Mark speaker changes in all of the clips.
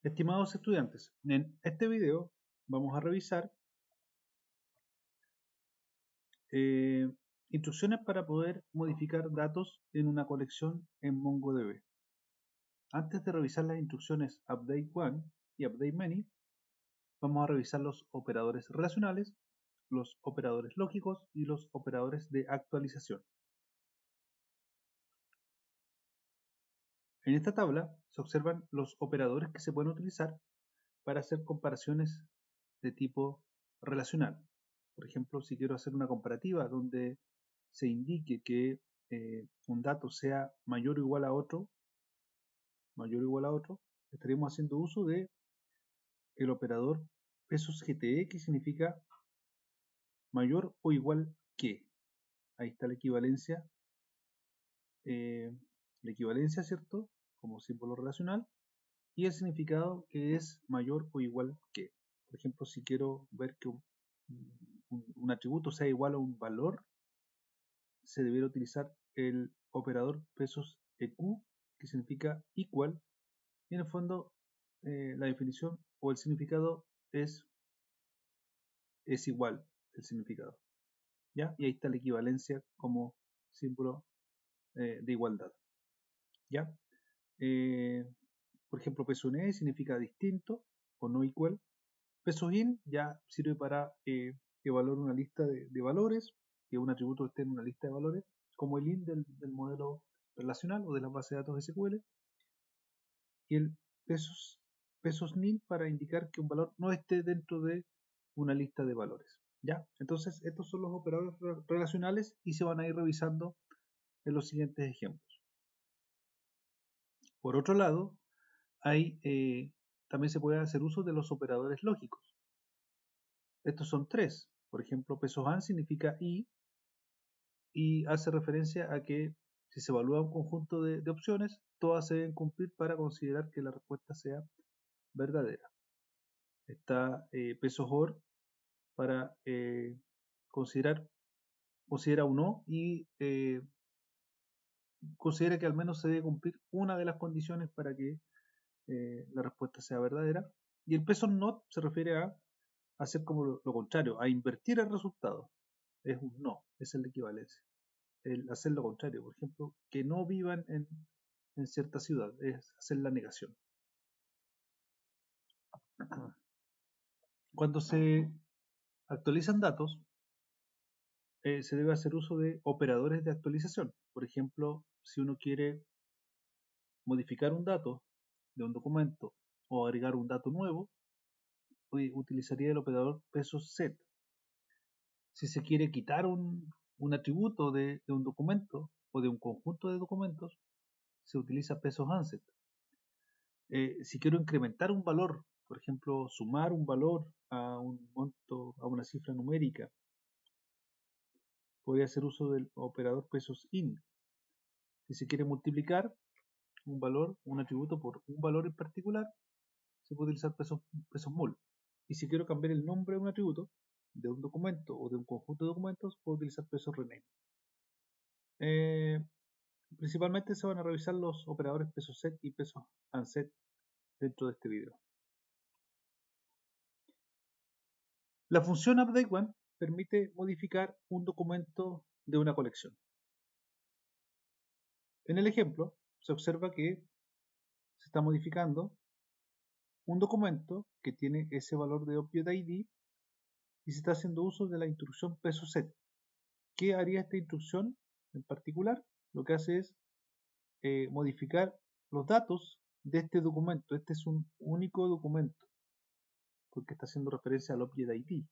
Speaker 1: Estimados estudiantes, en este video vamos a revisar instrucciones para poder modificar datos en una colección en MongoDB. Antes de revisar las instrucciones update one y update many, vamos a revisar los operadores relacionales, los operadores lógicos y los operadores de actualización. En esta tabla se observan los operadores que se pueden utilizar para hacer comparaciones de tipo relacional. Por ejemplo, si quiero hacer una comparativa donde se indique que un dato sea mayor o igual a otro, estaremos haciendo uso de el operador pesos GTE, que significa mayor o igual que. Ahí está la equivalencia, ¿cierto? Como símbolo relacional, y el significado, que es mayor o igual que. Por ejemplo, si quiero ver que un atributo sea igual a un valor, se debería utilizar el operador pesos EQ, que significa equal, y en el fondo la definición o el significado es igual el significado, ¿ya? Y ahí está la equivalencia como símbolo de igualdad, ¿ya? Por ejemplo, peso NE significa distinto o no igual. Peso IN ya sirve para evaluar una lista de valores, que un atributo esté en una lista de valores, como el IN del modelo relacional o de la base de datos SQL, y el pesos nil para indicar que un valor no esté dentro de una lista de valores, ¿ya? Entonces, estos son los operadores relacionales y se van a ir revisando en los siguientes ejemplos. Por otro lado, también se puede hacer uso de los operadores lógicos. Estos son tres. Por ejemplo, pesos AND significa y hace referencia a que si se evalúa un conjunto de opciones, todas se deben cumplir para considerar que la respuesta sea verdadera. Está pesos OR para considera un no y considera que al menos se debe cumplir una de las condiciones para que la respuesta sea verdadera. Y el pesos NOT se refiere a hacer como lo contrario, a invertir el resultado. Es un no, esa es la equivalencia. El hacer lo contrario, por ejemplo, que no vivan en cierta ciudad, es hacer la negación. Cuando se actualizan datos, se debe hacer uso de operadores de actualización. Por ejemplo, si uno quiere modificar un dato de un documento o agregar un dato nuevo, utilizaría el operador pesos set. Si se quiere quitar un atributo de un documento o de un conjunto de documentos, se utiliza pesos unset. Si quiero incrementar un valor, por ejemplo, sumar un valor a un monto, a una cifra numérica, podría hacer uso del operador pesos in. Si se quiere multiplicar un valor, un atributo por un valor en particular, se puede utilizar pesos mul. Y si quiero cambiar el nombre de un atributo, de un documento o de un conjunto de documentos, puedo utilizar pesos rename. Principalmente se van a revisar los operadores pesos set y pesos unset dentro de este video. La función updateOne permite modificar un documento de una colección. En el ejemplo, se observa que se está modificando un documento que tiene ese valor de object ID y se está haciendo uso de la instrucción pesoset. ¿Qué haría esta instrucción en particular? Lo que hace es modificar los datos de este documento. Este es un único documento porque está haciendo referencia al object ID,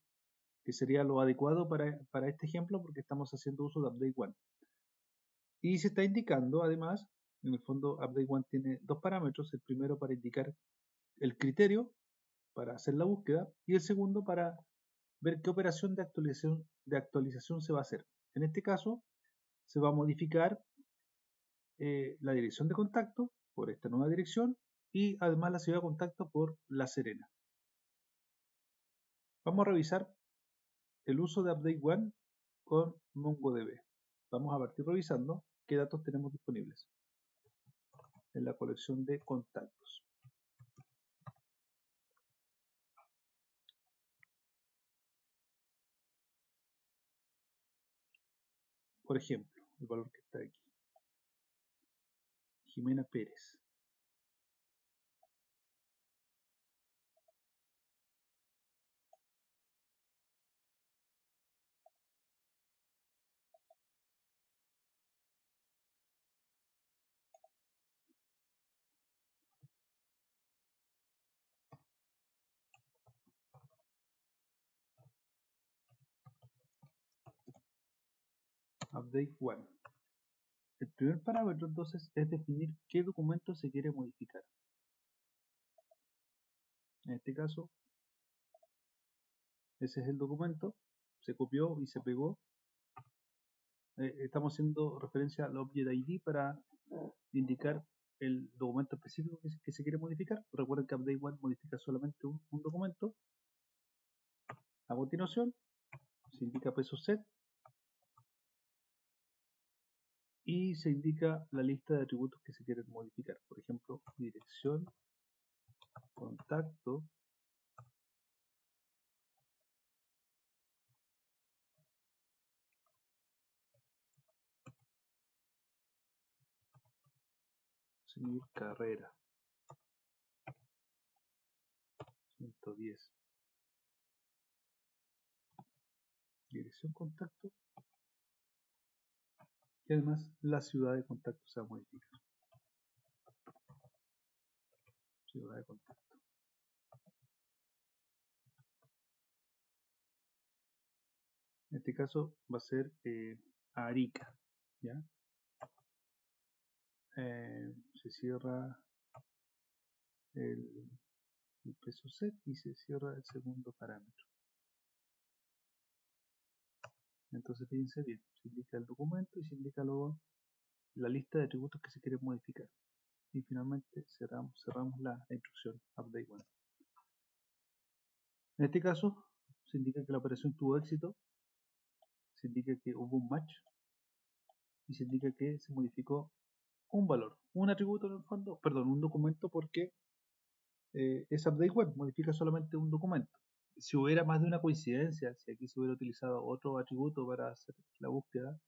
Speaker 1: que sería lo adecuado para este ejemplo porque estamos haciendo uso de updateOne. Y se está indicando además, en el fondo updateOne tiene dos parámetros, el primero para indicar el criterio para hacer la búsqueda y el segundo para ver qué operación de actualización se va a hacer. En este caso se va a modificar la dirección de contacto por esta nueva dirección y además la ciudad de contacto por La Serena. Vamos a revisar el uso de updateOne con MongoDB. Vamos a partir revisando qué datos tenemos disponibles en la colección de contactos. por ejemplo, el valor que está aquí. Jimena Pérez. Update 1. El primer parámetro entonces es definir qué documento se quiere modificar. En este caso, ese es el documento, se copió y se pegó. Estamos haciendo referencia al Object ID para indicar el documento específico que se quiere modificar. Recuerden que Update 1 modifica solamente un documento. A continuación, se indica peso set y se indica la lista de atributos que se quieren modificar. Por ejemplo, dirección, contacto, señor carrera, 110. Dirección, contacto y además la ciudad de contacto se va a modificar. Ciudad de contacto. En este caso va a ser Arica, ¿ya? Se cierra el peso set y se cierra el segundo parámetro. Entonces fíjense bien, se indica el documento y se indica luego la lista de atributos que se quieren modificar. Y finalmente cerramos la instrucción update 1. En este caso se indica que la operación tuvo éxito, se indica que hubo un match y se indica que se modificó un valor, un atributo en el fondo, perdón, un documento, porque es update 1, modifica solamente un documento. Si hubiera más de una coincidencia, si aquí se hubiera utilizado otro atributo para hacer la búsqueda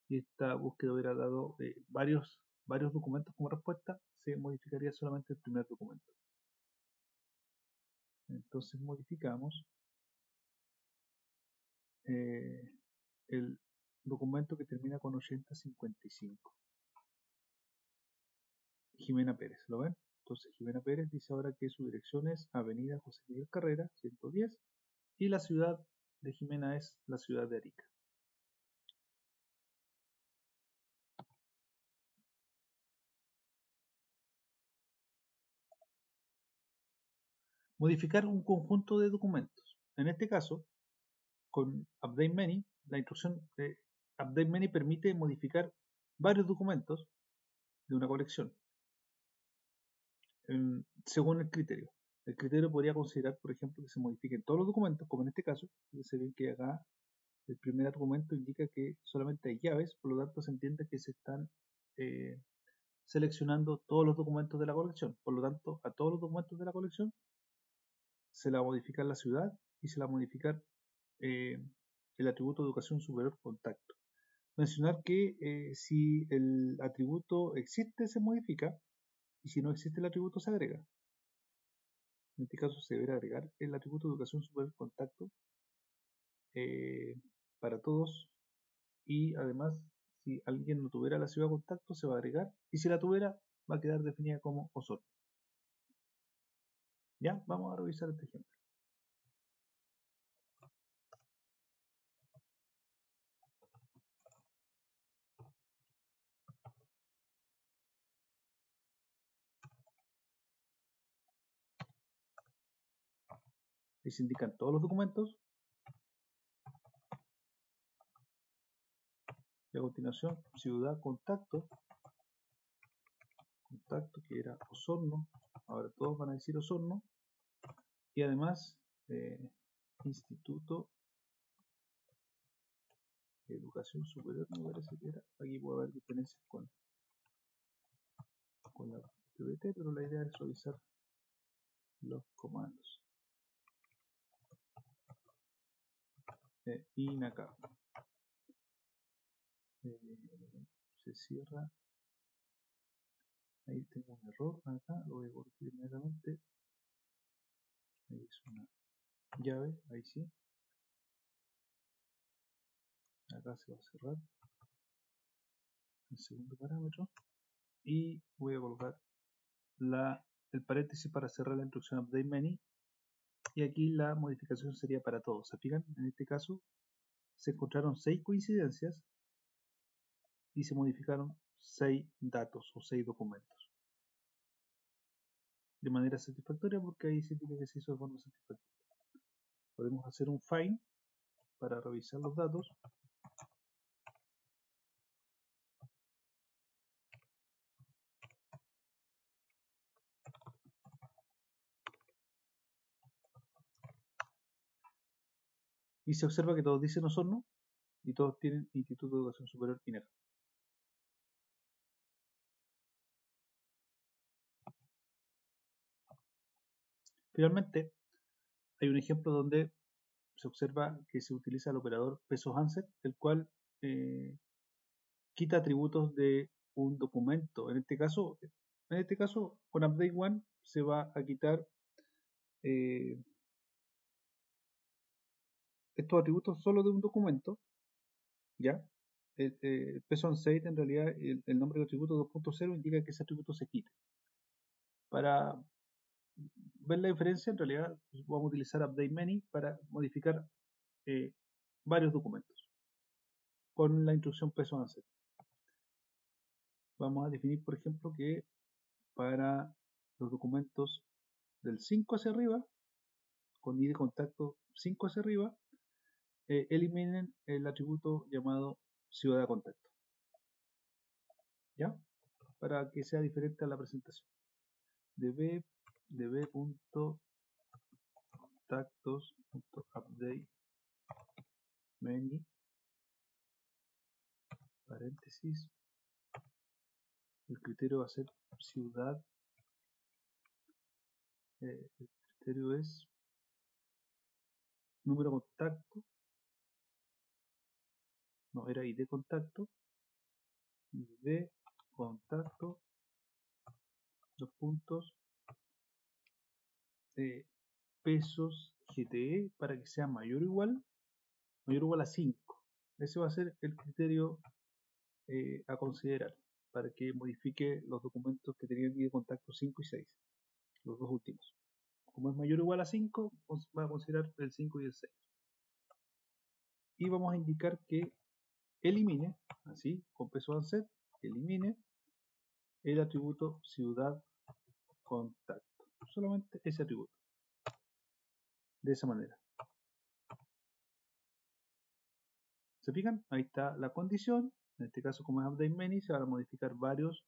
Speaker 1: y esta búsqueda hubiera dado varios documentos como respuesta, se modificaría solamente el primer documento. Entonces modificamos el documento que termina con 8055. Jimena Pérez, ¿lo ven? Entonces Jimena Pérez dice ahora que su dirección es Avenida José Miguel Carrera, 110, y la ciudad de Jimena es la ciudad de Arica. Modificar un conjunto de documentos. En este caso, con Update Many, la instrucción de Update Many permite modificar varios documentos de una colección según el criterio. El criterio podría considerar, por ejemplo, que se modifiquen todos los documentos, como en este caso. Se ve que acá el primer argumento indica que solamente hay llaves, por lo tanto se entiende que se están seleccionando todos los documentos de la colección. Por lo tanto, a todos los documentos de la colección se le va a modificar la ciudad y se le va a modificar el atributo de educación superior contacto. Mencionar que si el atributo existe se modifica y si no existe el atributo se agrega. En este caso se deberá agregar el atributo de educación superior contacto para todos y además si alguien no tuviera la ciudad de contacto se va a agregar y si la tuviera va a quedar definida como Osorno. Ya, vamos a revisar este ejemplo. Ahí se indican todos los documentos y a continuación ciudad contacto que era Osorno, ahora todos van a decir Osorno y además Instituto de Educación Superior, me parece que era. Aquí puede haber diferencias con la PBT, pero la idea es revisar los comandos. INACAP. se cierra. Ahí tengo un error acá, lo voy a corregir inmediatamente. Ahí es una llave, ahí sí. Acá se va a cerrar el segundo parámetro y voy a colocar el paréntesis para cerrar la instrucción update many, y aquí la modificación sería para todos. ¿Se fijan? En este caso se encontraron 6 coincidencias y se modificaron 6 datos o 6 documentos de manera satisfactoria, porque ahí se indica que se hizo de forma satisfactoria. Podemos hacer un find para revisar los datos. Y se observa que todos dicen Osorno y todos tienen Instituto de Educación Superior INEF. Finalmente, hay un ejemplo donde se observa que se utiliza el operador peso-answer, el cual quita atributos de un documento. En este caso con update one se va a quitar estos atributos solo de un documento, ¿ya? El peso onState, en realidad el nombre del atributo 2.0 indica que ese atributo se quite. Para ver la diferencia, en realidad vamos a utilizar update many para modificar varios documentos con la instrucción peso onState. Vamos a definir, por ejemplo, que para los documentos del 5 hacia arriba, con ID de contacto 5 hacia arriba, eliminen el atributo llamado ciudad de contacto, ¿ya? Para que sea diferente a la presentación. db.contactos.update many paréntesis, el criterio va a ser ciudad, el criterio es número de contacto, no, era ID contacto, ID contacto, dos puntos, pesos GTE para que sea mayor o igual a 5. Ese va a ser el criterio a considerar para que modifique los documentos que tenían ID contacto 5 y 6, los dos últimos. Como es mayor o igual a 5, va a considerar el 5 y el 6. Y vamos a indicar que elimine, así, con peso onSet, elimine el atributo ciudad contacto. Solamente ese atributo. De esa manera. ¿Se fijan? Ahí está la condición. En este caso, como es update many, se van a modificar varios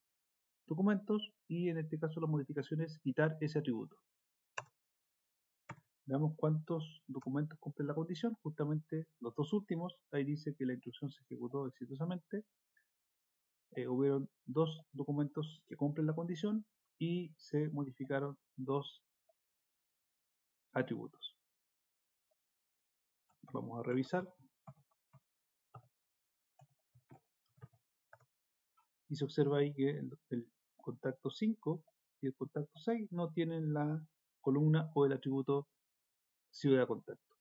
Speaker 1: documentos y en este caso la modificación es quitar ese atributo. Veamos cuántos documentos cumplen la condición. Justamente los dos últimos, ahí dice que la instrucción se ejecutó exitosamente. Hubieron 2 documentos que cumplen la condición y se modificaron 2 atributos. Vamos a revisar. Y se observa ahí que el contacto 5 y el contacto 6 no tienen la columna o el atributo ciudad de contacto.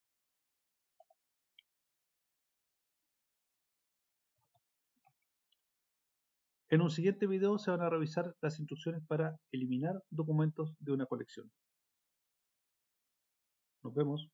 Speaker 1: En un siguiente video se van a revisar las instrucciones para eliminar documentos de una colección. Nos vemos.